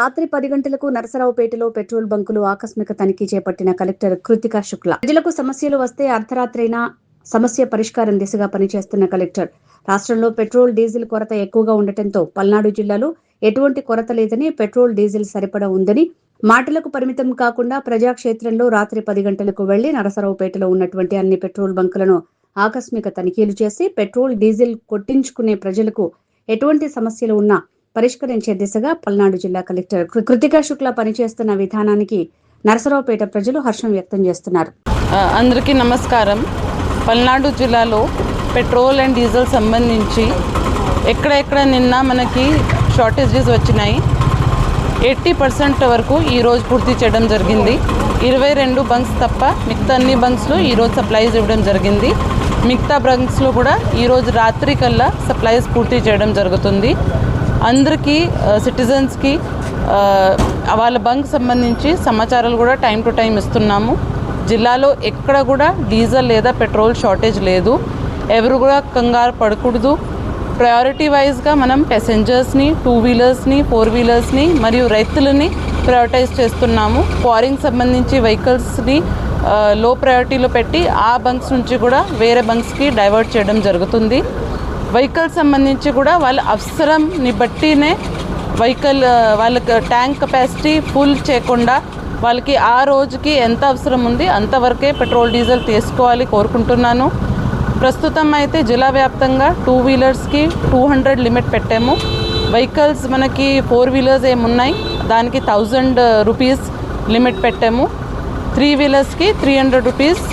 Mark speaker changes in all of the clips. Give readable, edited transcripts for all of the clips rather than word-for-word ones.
Speaker 1: రాత్రి 10 గంటలకు నరసరావుపేటలో పెట్రోల్ బంకులు ఆకస్మిక తనిఖీ చేపట్టిన కలెక్టర్ కృతికా శుక్లా. ప్రజలకు సమస్యలు వస్తే అర్ధరాత్రైనా సమస్య పరిష్కారం దిశగా పనిచేస్తున్న కలెక్టర్ రాష్ట్రంలో పెట్రోల్ డీజిల్ కొరత ఎక్కువగా ఉండటంతో పల్నాడు జిల్లాలో ఎటువంటి కొరత లేదని, పెట్రోల్ డీజిల్ సరిపడా ఉందని, మాటలకు పరిమితం కాకుండా ప్రజాక్షేత్రంలో రాత్రి 10 గంటలకు వెళ్లి నరసరావుపేటలో ఉన్నటువంటి అన్ని పెట్రోల్ బంకులను ఆకస్మిక తనిఖీలు చేసి పెట్రోల్ డీజిల్ కొట్టించుకునే ప్రజలకు ఎటువంటి సమస్యలు ఉన్నా పరిష్కరించే దిశగా పల్నాడు జిల్లా కలెక్టర్ కృతికా శుక్లా పనిచేస్తున్న విధానానికి నరసరావుపేట ప్రజలు హర్షం వ్యక్తం చేస్తున్నారు.
Speaker 2: అందరికీ నమస్కారం. పల్నాడు జిల్లాలో పెట్రోల్ అండ్ డీజిల్ సంబంధించి ఎక్కడెక్కడ నిన్న మనకి షార్టేజెస్ వచ్చినాయి. 80% వరకు ఈరోజు పూర్తి చేయడం జరిగింది. 22 బంక్స్ తప్ప మిగతా అన్ని బంక్స్లో ఈరోజు సప్లైస్ ఇవ్వడం జరిగింది. మిగతా బంక్స్లో కూడా ఈరోజు రాత్రి కల్లా సప్లైస్ పూర్తి చేయడం జరుగుతుంది. అందరికీ సిటిజన్స్కి వాళ్ళ బంక్ సంబంధించి సమాచారాలు కూడా టైం టు టైం ఇస్తున్నాము. జిల్లాలో ఎక్కడ కూడా డీజిల్ లేదా పెట్రోల్ షార్టేజ్ లేదు. ఎవరు కూడా కంగారు పడకూడదు. ప్రయారిటీ వైజ్గా మనం ప్యాసింజర్స్ని, 2 వీలర్స్ని, 4 వీలర్స్ని మరియు రైతులని ప్రయారిటైజ్ చేస్తున్నాము. క్వారింగ్ సంబంధించి వెహికల్స్ని లో ప్రయారిటీలో పెట్టి ఆ బంక్స్ నుంచి కూడా వేరే బంక్స్కి డైవర్ట్ చేయడం జరుగుతుంది. వెహికల్ సంబంధించి కూడా వాళ్ళ అవసరంని బట్టినే వెహికల్ వాళ్ళకి ట్యాంక్ కెపాసిటీ ఫుల్ చేయకుండా వాళ్ళకి ఆ రోజుకి ఎంత అవసరం ఉంది అంతవరకే పెట్రోల్ డీజిల్ తీసుకోవాలి కోరుకుంటున్నాను. ప్రస్తుతం అయితే జిల్లా వ్యాప్తంగా 2 వీలర్స్కి 200 లిమిట్ పెట్టాము. వెహికల్స్ మనకి 4 వీలర్స్ ఏమున్నాయి దానికి 1000 రూపీస్ లిమిట్ పెట్టాము. 3 వీలర్స్కి 300 రూపీస్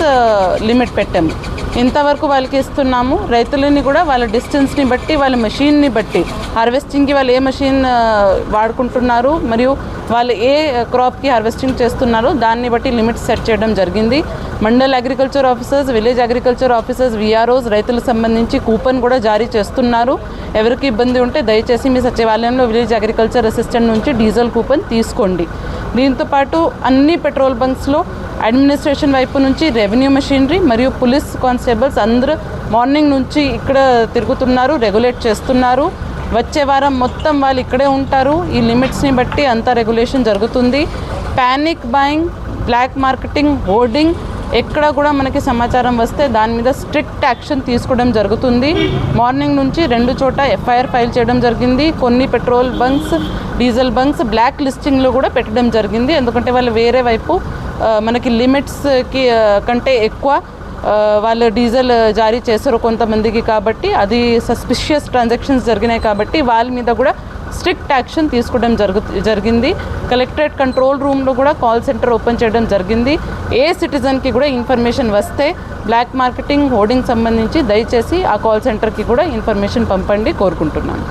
Speaker 2: లిమిట్ పెట్టాము. ఇంతవరకు వాళ్ళకి ఇస్తున్నాము. రైతులని కూడా వాళ్ళ డిస్టెన్స్ని బట్టి, వాళ్ళ మెషిన్ని బట్టి, హార్వెస్టింగ్కి వాళ్ళు ఏ మెషిన్ వాడుకుంటున్నారు మరియు వాళ్ళు ఏ క్రాప్కి హార్వెస్టింగ్ చేస్తున్నారు దాన్ని బట్టి లిమిట్స్ సెట్ చేయడం జరిగింది. Mandal agriculture officers, village agriculture officers, VROs రైతులకు సంబంధించి కూపన్ కూడా జారీ చేస్తున్నారు. ఎవరికి ఇబ్బంది ఉంటే దయచేసి మీ సచివాలయంలో విలేజ్ అగ్రికల్చర్ అసిస్టెంట్ నుంచి డీజిల్ కూపన్ తీసుకోండి. దీంతోపాటు అన్ని పెట్రోల్ బంక్స్లో అడ్మినిస్ట్రేషన్ వైపు నుంచి రెవెన్యూ మెషినరీ మరియు పోలీస్ కానిస్టేబుల్స్ అందరూ మార్నింగ్ నుంచి ఇక్కడ తిరుగుతున్నారు, రెగ్యులేట్ చేస్తున్నారు. వచ్చే వారం మొత్తం వాళ్ళు ఇక్కడే ఉంటారు. ఈ లిమిట్స్ని బట్టి అంతా రెగ్యులేషన్ జరుగుతుంది. Panic buying, black marketing, hoarding ఎక్కడ కూడా మనకి సమాచారం వస్తే దాని మీద స్ట్రిక్ట్ యాక్షన్ తీసుకోవడం జరుగుతుంది. మార్నింగ్ నుంచి 2 చోట ఎఫ్ఐఆర్ ఫైల్ చేయడం జరిగింది. కొన్ని petrol bunks, diesel bunks black లిస్టింగ్లో కూడా పెట్టడం జరిగింది. ఎందుకంటే వాళ్ళు వేరే వైపు మనకి లిమిట్స్కి కంటే ఎక్కువ వాళ్ళు డీజిల్ జారీ చేశారు కొంతమందికి. కాబట్టి అది సస్పిషియస్ ట్రాన్సాక్షన్స్ జరిగినాయి కాబట్టి వాళ్ళ మీద కూడా స్ట్రిక్ట్ యాక్షన్ తీసుకోవడం జరిగింది. కలెక్టరేట్ కంట్రోల్ రూమ్లో కూడా కాల్ సెంటర్ ఓపెన్ చేయడం జరిగింది. ఏ సిటిజన్కి కూడా ఇన్ఫర్మేషన్ వస్తే బ్లాక్ మార్కెటింగ్, హోర్డింగ్ సంబంధించి దయచేసి ఆ కాల్ సెంటర్కి కూడా ఇన్ఫర్మేషన్ పంపండి కోరుకుంటున్నాను.